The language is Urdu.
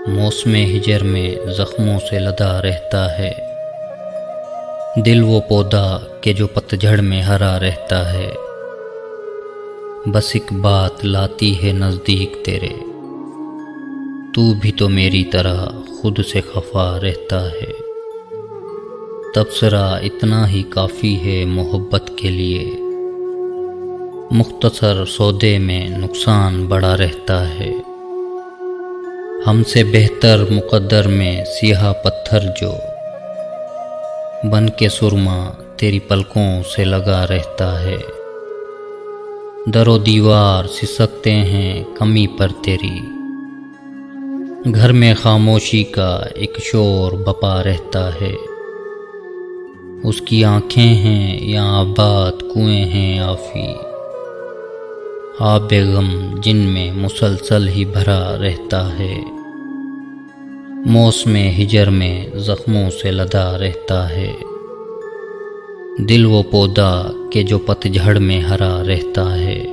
موسم ہجر میں زخموں سے لدا رہتا ہے، دل وہ پودا کہ جو پتجھڑ میں ہرا رہتا ہے۔ بس ایک بات لاتی ہے نزدیک تیرے، تو بھی تو میری طرح خود سے خفا رہتا ہے۔ تبصرہ اتنا ہی کافی ہے محبت کے لیے، مختصر سودے میں نقصان بڑا رہتا ہے۔ ہم سے بہتر مقدر میں سیاہ پتھر جو بن کے سرما تیری پلکوں سے لگا رہتا ہے۔ در و دیوار سسکتے ہیں کمی پر تیری، گھر میں خاموشی کا ایک شور بپا رہتا ہے۔ اس کی آنکھیں ہیں یا آباد کنویں ہیں آفی، آب غم جن میں مسلسل ہی بھرا رہتا ہے۔ موسم ہجر میں زخموں سے لدا رہتا ہے، دل وہ پودا کہ جو پتجھڑ میں ہرا رہتا ہے۔